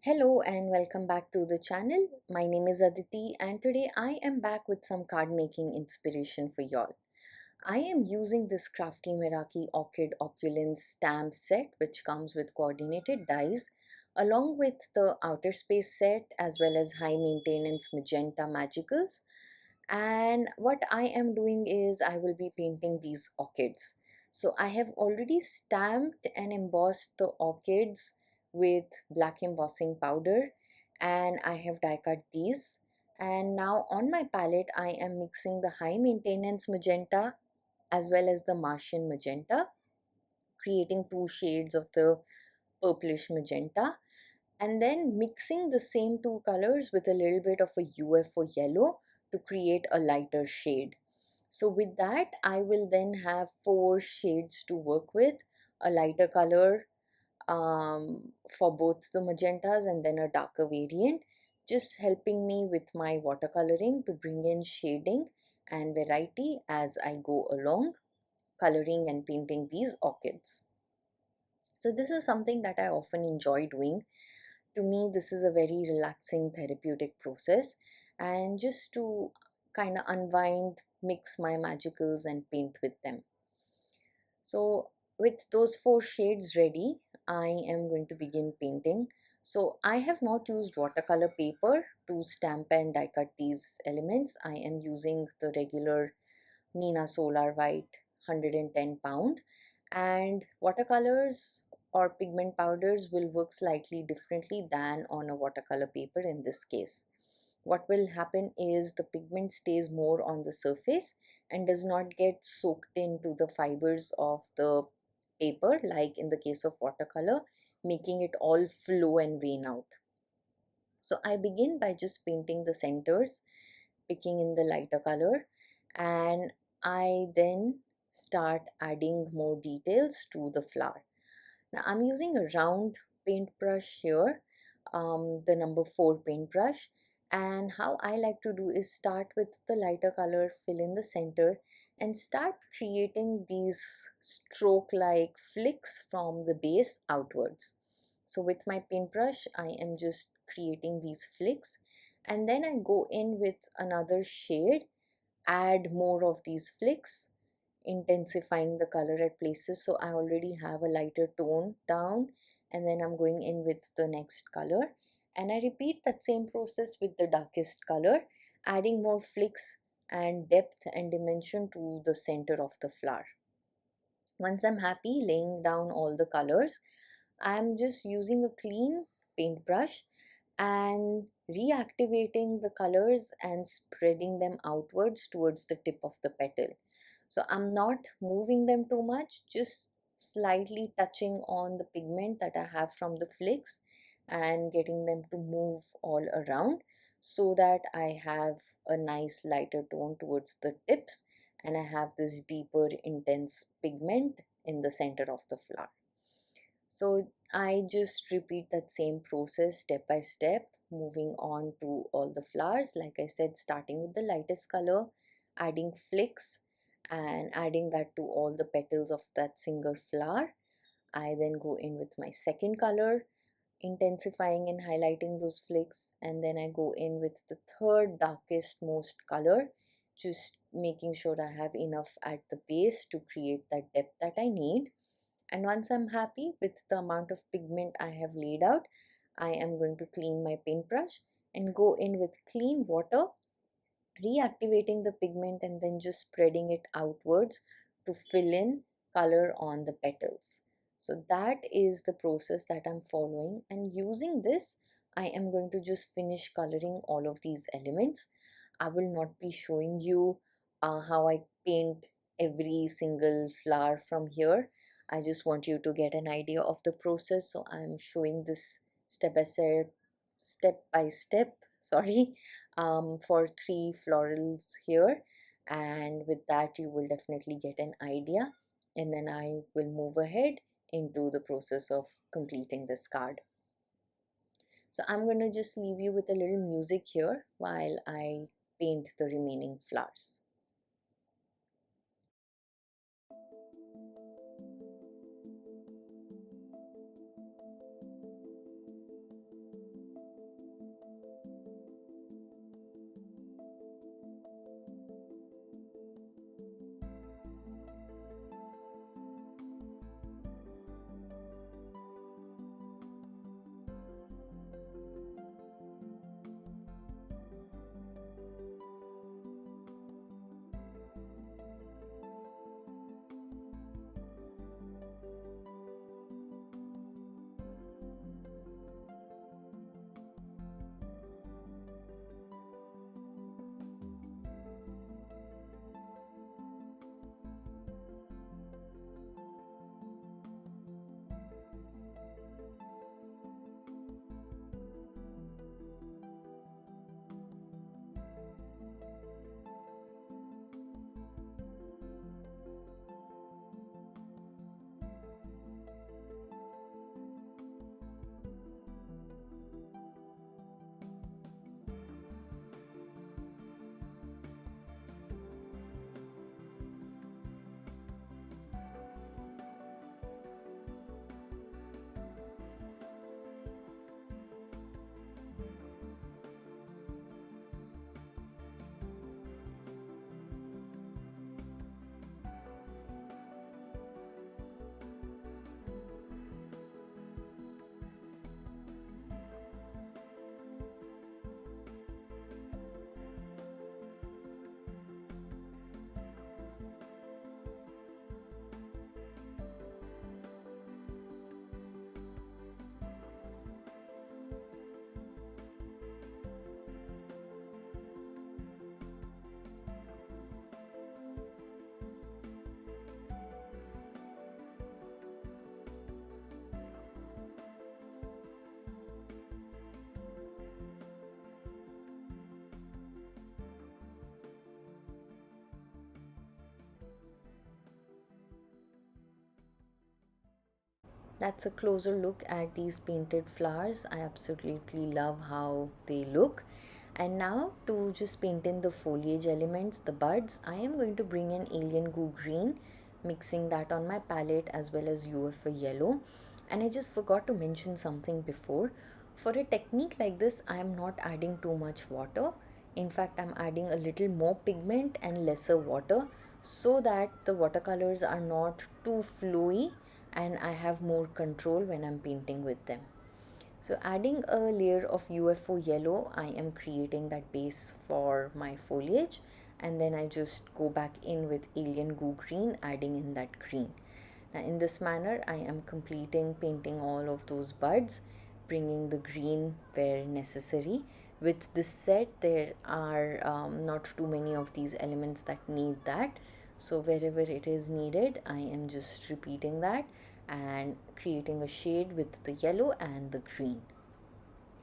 Hello and welcome back to the channel. My name is Aditi and today I am back with some card making inspiration for y'all. I am using this crafty Meraki Orchid Opulence stamp set which comes with coordinated dies along with the outer space set as well as high maintenance magenta magicals. And what I am doing is I will be painting these orchids. So I have already stamped and embossed the orchids with black embossing powder, and I have die cut these. And now on my palette I am mixing the high maintenance magenta as well as the Martian magenta, creating two shades of the purplish magenta, and then mixing the same two colors with a little bit of a UFO yellow to create a lighter shade. So with that I will then have four shades to work with, a lighter color for both the magentas and then a darker variant, just helping me with my watercoloring to bring in shading and variety as I go along coloring and painting these orchids. So this is something that I often enjoy doing. To me this is a very relaxing therapeutic process, and just to kind of unwind, mix my magicals and paint with them. So with those four shades ready, I am going to begin painting. So I have not used watercolor paper to stamp and die cut these elements. I am using the regular Nina Solar White 110 pound, and watercolors or pigment powders will work slightly differently than on a watercolor paper in this case. What will happen is the pigment stays more on the surface and does not get soaked into the fibers of the paper like in the case of watercolor, making it all flow and vein out. So I begin by just painting the centers, picking in the lighter color, and I then start adding more details to the flower. Now I'm using a round paintbrush here, the number 4 paintbrush, and how I like to do is start with the lighter color, fill in the center, and start creating these stroke like flicks from the base outwards. So with my paintbrush I am just creating these flicks, and then I go in with another shade, add more of these flicks, intensifying the color at places. So I already have a lighter tone down, and then I'm going in with the next color, and I repeat that same process with the darkest color, adding more flicks and depth and dimension to the center of the flower. Once I'm happy laying down all the colors, I'm just using a clean paintbrush and reactivating the colors and spreading them outwards towards the tip of the petal. So I'm not moving them too much, just slightly touching on the pigment that I have from the flicks and getting them to move all around so that I have a nice lighter tone towards the tips and I have this deeper intense pigment in the center of the flower. So I just repeat that same process step by step, moving on to all the flowers. Like I said, starting with the lightest color, adding flicks and adding that to all the petals of that single flower. I then go in with my second color, intensifying and highlighting those flicks, and then I go in with the third darkest most color, just making sure I have enough at the base to create that depth that I need. And once I'm happy with the amount of pigment I have laid out, I am going to clean my paintbrush and go in with clean water, reactivating the pigment and then just spreading it outwards to fill in color on the petals. So that is the process that I'm following, and using this I am going to just finish coloring all of these elements. I will not be showing you how I paint every single flower from here. I just want you to get an idea of the process, so I'm showing this step by step, sorry, for 3 florals here, and with that you will definitely get an idea, and then I will move ahead into the process of completing this card. So I'm going to just leave you with a little music here while I paint the remaining flowers. That's a closer look at these painted flowers. I absolutely love how they look. And now to just paint in the foliage elements, the buds, I am going to bring in alien goo green, mixing that on my palette as well as UFO yellow. And I just forgot to mention something before. For a technique like this, I am not adding too much water. In fact, I'm adding a little more pigment and lesser water so that the watercolors are not too flowy and I have more control when I'm painting with them. So adding a layer of UFO yellow, I am creating that base for my foliage, and then I just go back in with alien goo green, adding in that green. Now in this manner, I am completing painting all of those buds, bringing the green where necessary. With this set, there are not too many of these elements that need that. So wherever it is needed, I am just repeating that and creating a shade with the yellow and the green.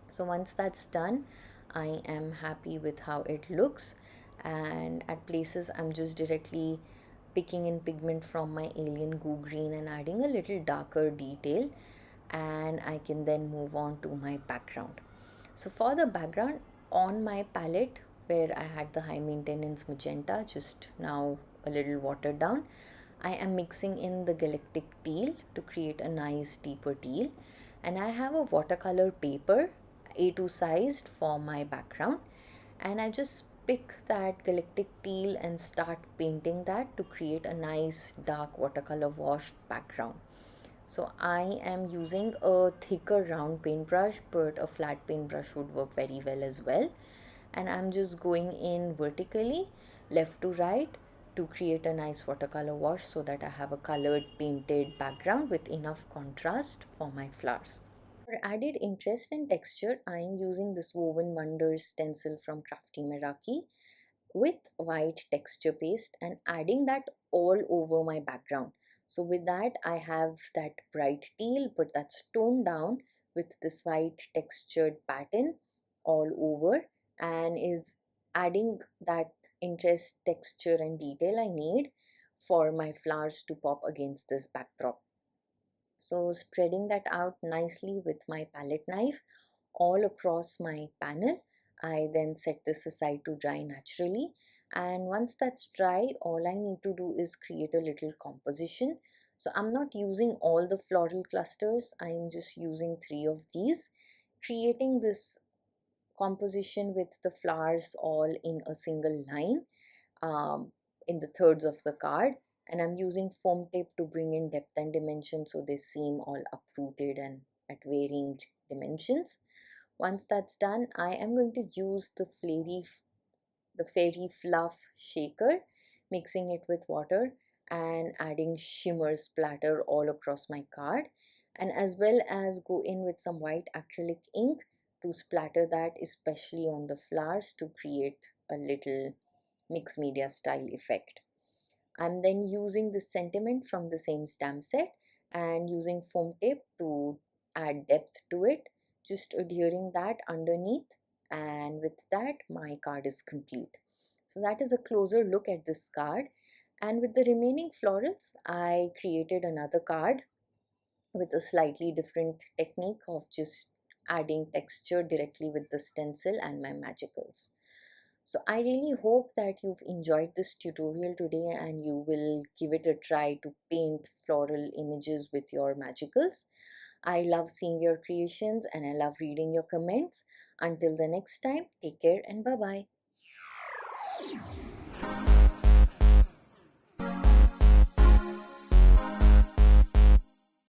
So once that's done, I am happy with how it looks, and at places I'm just directly picking in pigment from my alien goo green and adding a little darker detail, and I can then move on to my background. So for the background, on my palette where I had the high maintenance magenta, just now a little watered down, I am mixing in the galactic teal to create a nice deeper teal, and I have a watercolor paper A2 sized for my background, and I just pick that galactic teal and start painting that to create a nice dark watercolor washed background. So I am using a thicker round paintbrush, but a flat paintbrush would work very well as well. And I'm just going in vertically, left to right, to create a nice watercolor wash so that I have a colored painted background with enough contrast for my flowers. For added interest and texture, I am using this Woven Wonders stencil from Crafty Meraki with white texture paste and adding that all over my background. So with that, I have that bright teal, but that's toned down with this white textured pattern all over, and is adding that interest, texture and detail I need for my flowers to pop against this backdrop. So spreading that out nicely with my palette knife all across my panel. I then set this aside to dry naturally, and once that's dry, all I need to do is create a little composition. So I'm not using all the floral clusters, I'm just using 3 of these, creating this composition with the flowers all in a single line, um, in the thirds of the card, and I'm using foam tape to bring in depth and dimension so they seem all uprooted and at varying dimensions. Once that's done, I am going to use the fairy fluff shaker, mixing it with water and adding shimmer splatter all across my card, and as well as go in with some white acrylic ink to splatter that especially on the flowers to create a little mixed media style effect. I'm then using the sentiment from the same stamp set and using foam tape to add depth to it, just adhering that underneath, and with that my card is complete. So that is a closer look at this card, and with the remaining florals I created another card with a slightly different technique of just adding texture directly with the stencil and my magicals. So I really hope that you've enjoyed this tutorial today and you will give it a try to paint floral images with your magicals. I love seeing your creations and I love reading your comments. Until the next time, take care and bye-bye.